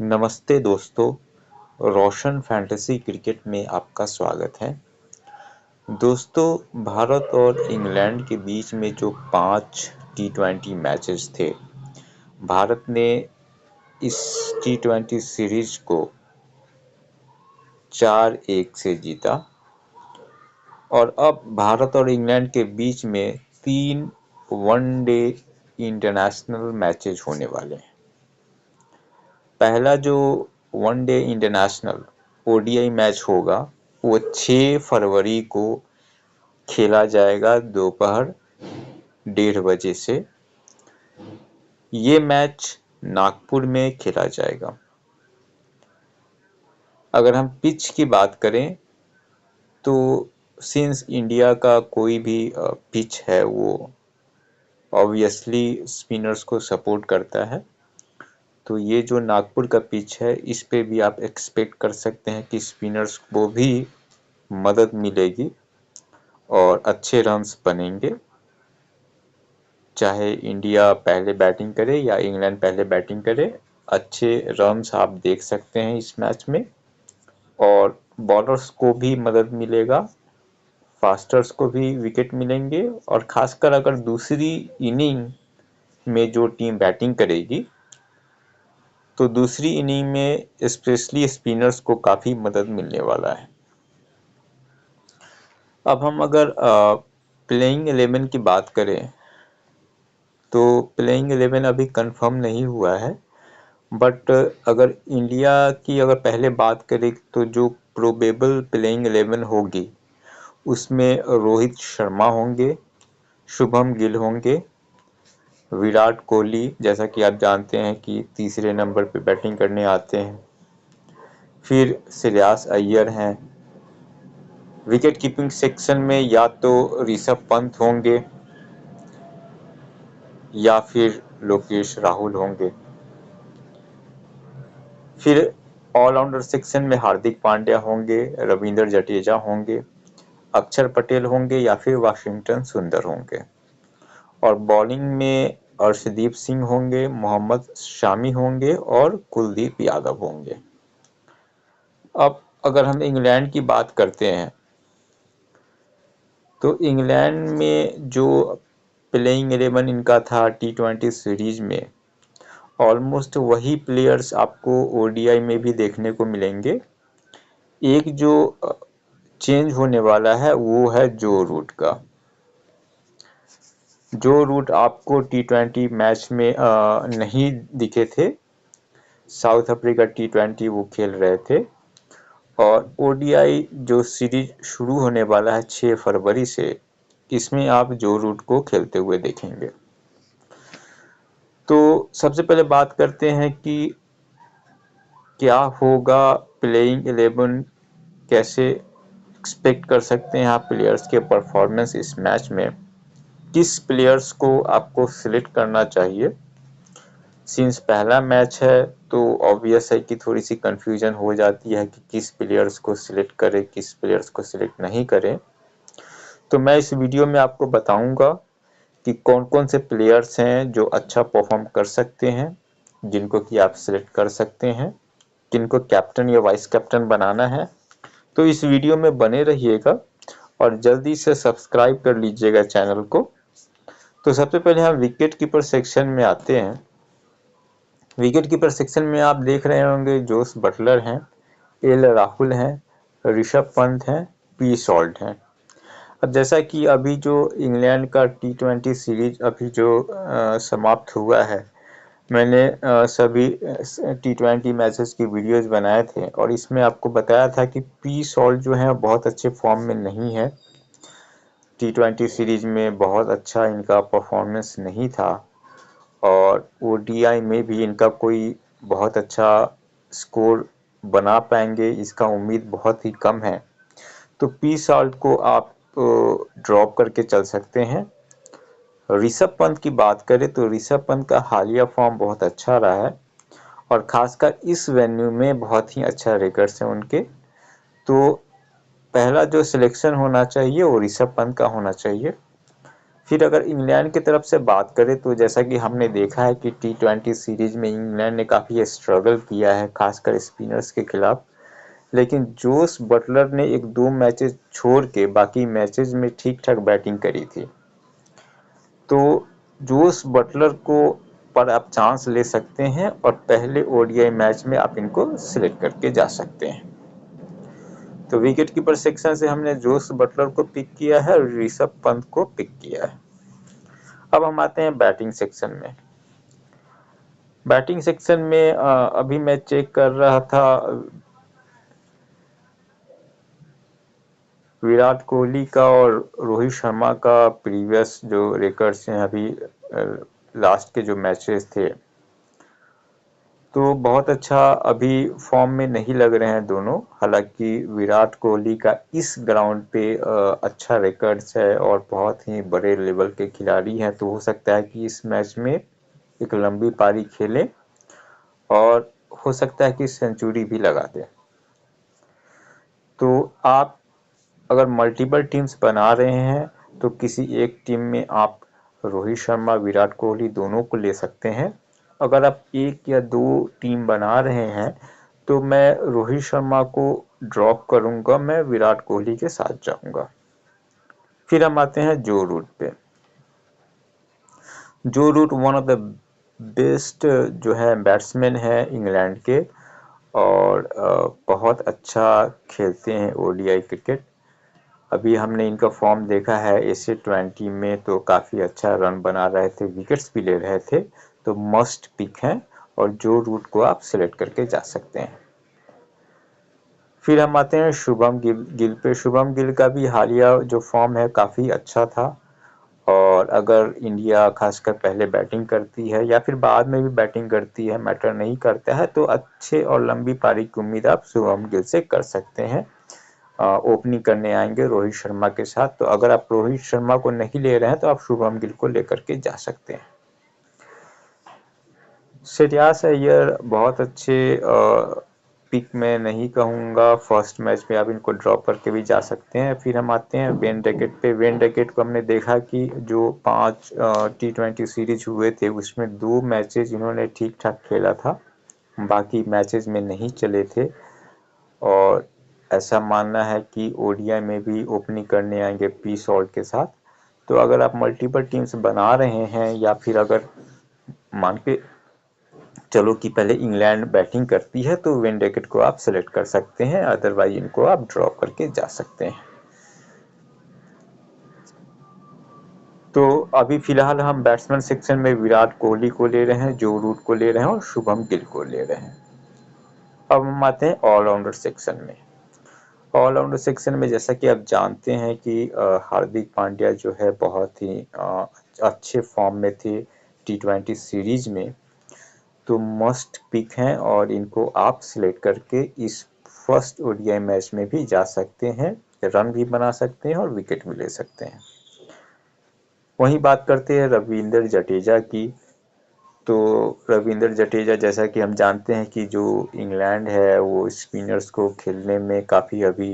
नमस्ते दोस्तों, रोशन fantasy cricket में आपका स्वागत है। दोस्तों, भारत और इंग्लैंड के बीच में जो 5 टी20 मैचेस थे, भारत ने इस टी20 सीरीज को 4-1 से जीता और अब भारत और इंग्लैंड के बीच में 3 वनडे इंटरनेशनल मैचेस होने वाले हैं। पहला जो वनडे इंटरनेशनल ओडीआई मैच होगा वो 6 फरवरी को खेला जाएगा दोपहर 1:30 बजे से। ये मैच नागपुर में खेला जाएगा। अगर हम पिच की बात करें तो सिंस इंडिया का कोई भी पिच है वो ऑब्वियसली स्पिनर्स को सपोर्ट करता है, तो ये जो नागपुर का पिच है इस पे भी आप एक्सपेक्ट कर सकते हैं कि स्पिनर्स को भी मदद मिलेगी और अच्छे रन्स बनेंगे, चाहे इंडिया पहले बैटिंग करे या इंग्लैंड पहले बैटिंग करे। अच्छे रन्स आप देख सकते हैं इस मैच में और बॉलर्स को भी मदद मिलेगा, फास्टर्स को भी विकेट मिलेंगे और खासकर अगर दूसरी इनिंग में जो टीम बैटिंग करेगी तो दूसरी इनिंग में स्पेशली स्पिनर्स को काफ़ी मदद मिलने वाला है। अब हम अगर प्लेइंग 11 की बात करें तो प्लेइंग 11 अभी कंफर्म नहीं हुआ है, बट अगर इंडिया की अगर पहले बात करें तो जो प्रोबेबल प्लेइंग 11 होगी उसमें रोहित शर्मा होंगे, शुभम गिल होंगे, विराट कोहली जैसा कि आप जानते हैं कि तीसरे नंबर पे बैटिंग करने आते हैं, फिर श्रेयस अय्यर हैं। विकेट कीपिंग सेक्शन में या तो ऋषभ पंत होंगे या फिर लोकेश राहुल होंगे। फिर ऑलराउंडर सेक्शन में हार्दिक पांड्या होंगे, रविंद्र जडेजा होंगे, अक्षर पटेल होंगे या फिर वाशिंगटन सुंदर होंगे और बॉलिंग में अर्शदीप सिंह होंगे, मोहम्मद शामी होंगे और कुलदीप यादव होंगे। अब अगर हम इंग्लैंड की बात करते हैं तो इंग्लैंड में जो प्लेइंग 11 इनका था टी20 सीरीज में, ऑलमोस्ट वही प्लेयर्स आपको ओडीआई में भी देखने को मिलेंगे। एक जो चेंज होने वाला है वो है जो रूट का। जो रूट आपको टी20 मैच में नहीं दिखे थे, साउथ अफ्रीका टी20 वो खेल रहे थे और ओडीआई जो सीरीज शुरू होने वाला है 6 फरवरी से, इसमें आप जो रूट को खेलते हुए देखेंगे। तो सबसे पहले बात करते हैं कि क्या होगा प्लेइंग 11, कैसे एक्सपेक्ट कर सकते हैं आप प्लेयर्स के परफॉर्मेंस इस मैच में, किस प्लेयर्स को आपको सिलेक्ट करना चाहिए। सिंस पहला मैच है तो ऑब्वियस है कि थोड़ी सी कंफ्यूजन हो जाती है कि किस प्लेयर्स को सिलेक्ट करें, किस प्लेयर्स को सिलेक्ट नहीं करें। तो मैं इस वीडियो में आपको बताऊंगा कि कौन कौन से प्लेयर्स हैं जो अच्छा परफॉर्म कर सकते हैं, जिनको कि आप सिलेक्ट कर सकते हैं, किनको कैप्टन या वाइस कैप्टन बनाना है। तो इस वीडियो में बने रहिएगा और जल्दी से सब्सक्राइब कर लीजिएगा चैनल को। तो सबसे पहले हम विकेट कीपर सेक्शन में आते हैं। विकेट कीपर सेक्शन में आप देख रहे होंगे जोस बटलर हैं, एल राहुल हैं, ऋषभ पंत हैं, पी सॉल्ट हैं। अब जैसा कि अभी जो इंग्लैंड का टी20 सीरीज अभी जो समाप्त हुआ है, मैंने सभी टी20 मैचेस की वीडियोस बनाए थे और इसमें आपको बताया था कि पी सॉल्ट जो है बहुत अच्छे फॉर्म में नहीं है। टी20 सीरीज में बहुत अच्छा इनका परफॉर्मेंस नहीं था और ओडीआई में भी इनका कोई बहुत अच्छा स्कोर बना पाएंगे इसका उम्मीद बहुत ही कम है। तो पी सॉल्ट को आप ड्रॉप करके चल सकते हैं। ऋषभ पंत की बात करें तो ऋषभ पंत का हालिया फॉर्म बहुत अच्छा रहा है और खासकर इस वेन्यू में बहुत ही अच्छा रिकॉर्ड्स हैं उनके। तो पहला जो सिलेक्शन होना चाहिए वो ऋषभ पंत का होना चाहिए। फिर अगर इंग्लैंड की तरफ से बात करें तो जैसा कि हमने देखा है कि T20 सीरीज में इंग्लैंड ने काफ़ी स्ट्रगल किया है, खासकर स्पिनर्स के खिलाफ। लेकिन जोस बटलर ने एक दो मैचेस छोड़ के बाकी मैचेस में ठीक ठाक बैटिंग करी थी। तो जोस बटलर को पर आप चांस ले सकते हैं और पहले ओडीआई मैच में आप इनको सिलेक्ट करके जा सकते हैं। तो विकेट कीपर सेक्शन से हमने जोस बटलर को पिक किया है और ऋषभ पंत को पिक किया है। अब हम आते हैं बैटिंग सेक्शन में। बैटिंग सेक्शन में अभी मैं चेक कर रहा था, विराट कोहली का और रोहित शर्मा का प्रीवियस जो रिकॉर्ड्स हैं अभी लास्ट के जो मैचेस थे, तो बहुत अच्छा अभी फॉर्म में नहीं लग रहे हैं दोनों। हालांकि विराट कोहली का इस ग्राउंड पे अच्छा रिकॉर्ड्स है और बहुत ही बड़े लेवल के खिलाड़ी हैं, तो हो सकता है कि इस मैच में एक लंबी पारी खेलें और हो सकता है कि सेंचुरी भी लगा दे। तो आप अगर मल्टीपल टीम्स बना रहे हैं तो किसी एक टीम में आप रोहित शर्मा, विराट कोहली दोनों को ले सकते हैं। अगर आप एक या दो टीम बना रहे हैं तो मैं रोहित शर्मा को ड्रॉप करूंगा, मैं विराट कोहली के साथ जाऊंगा। फिर हम आते हैं जो रूट पे। Joe Root one of the best जो है बैट्समैन है इंग्लैंड के और बहुत अच्छा खेलते हैं ओडीआई क्रिकेट। अभी हमने इनका फॉर्म देखा है AC20 में, तो काफ़ी अच्छा रन बना रहे थे, विकेट्स भी ले रहे थे, तो मस्ट पिक हैं और जो रूट को आप सिलेक्ट करके जा सकते हैं। फिर हम आते हैं शुभम गिल पे। शुभम गिल का भी हालिया जो फॉर्म है काफ़ी अच्छा था और अगर इंडिया खासकर पहले बैटिंग करती है या फिर बाद में भी बैटिंग करती है, मैटर नहीं करता है, तो अच्छे और लंबी पारी की उम्मीद आप शुभम गिल से कर सकते हैं। ओपनिंग करने आएंगे रोहित शर्मा के साथ, तो अगर आप रोहित शर्मा को नहीं ले रहे हैं तो आप शुभम गिल को लेकर के जा सकते हैं। श्रेयस अय्यर बहुत अच्छे पिक में नहीं कहूँगा, फर्स्ट मैच में आप इनको ड्रॉप करके भी जा सकते हैं। फिर हम आते हैं वेन डैकेट पे। वेन डैकेट को हमने देखा कि जो 5 T20 सीरीज हुए थे उसमें 2 मैचेस इन्होंने ठीक ठाक खेला था, बाकी मैचेस में नहीं चले थे और ऐसा मानना है कि ओडीआई में भी ओपनिंग करने आएंगे पी सॉल्ट के साथ। तो अगर आप मल्टीपल टीम्स बना रहे हैं या फिर अगर मान के चलो कि पहले इंग्लैंड बैटिंग करती है तो वेन डैकेट को आप सेलेक्ट कर सकते हैं, अदरवाइज इनको आप ड्रॉप करके जा सकते हैं। तो अभी फिलहाल हम बैट्समैन सेक्शन में विराट कोहली को ले रहे हैं, जो रूट को ले रहे हैं और शुभम गिल को ले रहे हैं। अब हम आते हैं ऑलराउंडर सेक्शन में। ऑलराउंडर सेक्शन में जैसा कि आप जानते हैं कि हार्दिक पांड्या जो है बहुत ही अच्छे फॉर्म में थे T20 सीरीज में, तो मस्ट पिक हैं और इनको आप सिलेक्ट करके इस फर्स्ट ओडीआई मैच में भी जा सकते हैं, रन भी बना सकते हैं और विकेट भी ले सकते हैं। वहीं बात करते हैं रविंद्र जडेजा की। तो रविंद्र जडेजा, जैसा कि हम जानते हैं कि जो इंग्लैंड है वो स्पिनर्स को खेलने में काफ़ी अभी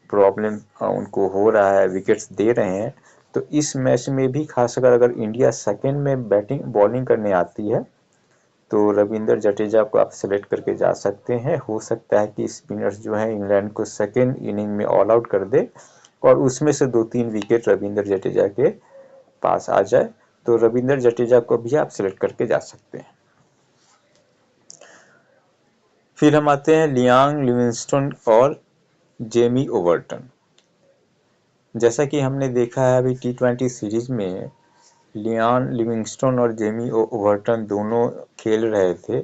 प्रॉब्लम उनको हो रहा है, विकेट्स दे रहे हैं। तो इस मैच में भी खासकर अगर इंडिया सेकंड में बैटिंग बॉलिंग करने आती है तो रविंद्र जडेजा को आप सेलेक्ट करके जा सकते हैं। हो सकता है कि स्पिनर्स जो हैं इंग्लैंड को सेकंड इनिंग में ऑल आउट कर दे और उसमें से 2-3 विकेट रविंद्र जडेजा के पास आ जाए, तो रविंद्र जडेजा को भी आप सिलेक्ट करके जा सकते हैं। फिर हम आते हैं लियांग लिविंगस्टन और जेमी ओवर्टन। जैसा कि हमने देखा है अभी T20 सीरीज में लियान लिविंगस्टन और जेमी ओवर्टन दोनों खेल रहे थे।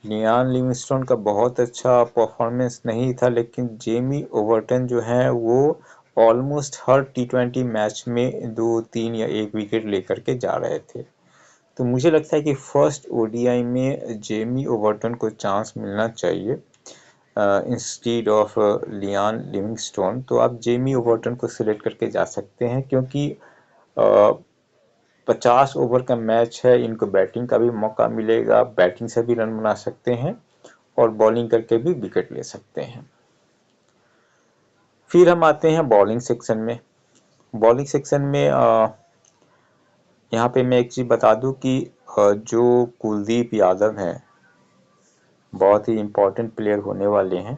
लियान लिविंगस्टन का बहुत अच्छा परफॉर्मेंस नहीं था, लेकिन जेमी ओवर्टन जो है वो ऑलमोस्ट हर T20 मैच में 2-3 या 1 विकेट लेकर के जा रहे थे। तो मुझे लगता है कि फर्स्ट ओडीआई में जेमी ओवर्टन को चांस मिलना चाहिए इंस्टीड ऑफ लियान लिविंगस्टोन। तो आप जेमी ओवर्टन को सिलेक्ट करके जा सकते हैं क्योंकि 50 ओवर का मैच है, इनको बैटिंग का भी मौका मिलेगा, बैटिंग से भी रन बना सकते हैं और बॉलिंग करके भी विकेट ले सकते हैं। फिर हम आते हैं बॉलिंग सेक्शन में। बॉलिंग सेक्शन में यहाँ पे मैं एक चीज़ बता दूं कि जो कुलदीप यादव हैं बहुत ही इम्पोर्टेंट प्लेयर होने वाले हैं,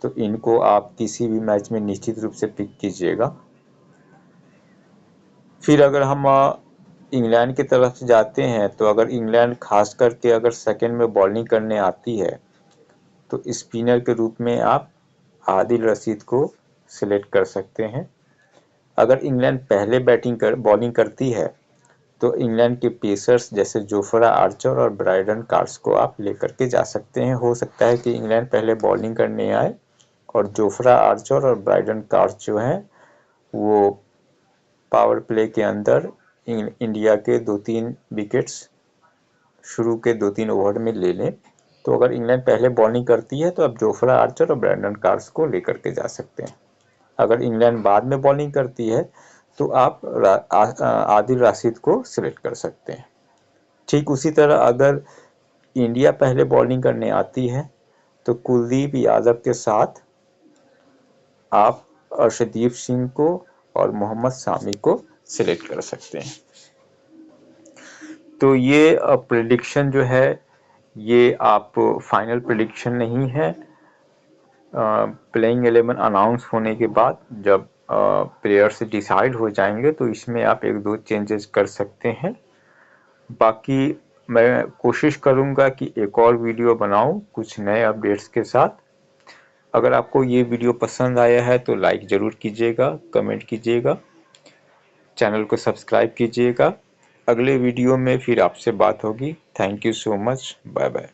तो इनको आप किसी भी मैच में निश्चित रूप से पिक कीजिएगा। फिर अगर हम इंग्लैंड की तरफ से जाते हैं, तो अगर इंग्लैंड खास करके अगर सेकंड में बॉलिंग करने आती है तो स्पिनर के रूप में आप आदिल रशीद को सिलेक्ट कर सकते हैं। अगर इंग्लैंड पहले बॉलिंग करती है तो इंग्लैंड के पेसर्स जैसे जोफ्रा आर्चर और ब्राइडन कार्स को आप लेकर के जा सकते हैं। हो सकता है कि इंग्लैंड पहले बॉलिंग करने आए और जोफ्रा आर्चर और ब्राइडन कार्स जो हैं वो पावर प्ले के अंदर इंडिया के 2-3 विकेट्स शुरू के 2-3 ओवर में ले लें। तो अगर इंग्लैंड पहले बॉलिंग करती है तो आप जोफ्रा आर्चर और ब्रैंडन कार्स को लेकर के जा सकते हैं। अगर इंग्लैंड बाद में बॉलिंग करती है तो आप आदिल रशीद को सिलेक्ट कर सकते हैं। ठीक उसी तरह अगर इंडिया पहले बॉलिंग करने आती है तो कुलदीप यादव के साथ आप अर्शदीप सिंह को और मोहम्मद शामी को सिलेक्ट कर सकते हैं। तो ये प्रेडिक्शन जो है ये आप फाइनल प्रेडिक्शन नहीं है। प्लेइंग 11 अनाउंस होने के बाद जब प्लेयर्स डिसाइड हो जाएंगे तो इसमें आप 1-2 चेंजेस कर सकते हैं। बाकी मैं कोशिश करूंगा कि एक और वीडियो बनाऊं कुछ नए अपडेट्स के साथ। अगर आपको ये वीडियो पसंद आया है तो लाइक ज़रूर कीजिएगा, कमेंट कीजिएगा, चैनल को सब्सक्राइब कीजिएगा। अगले वीडियो में फिर आपसे बात होगी। Thank you so much. Bye bye.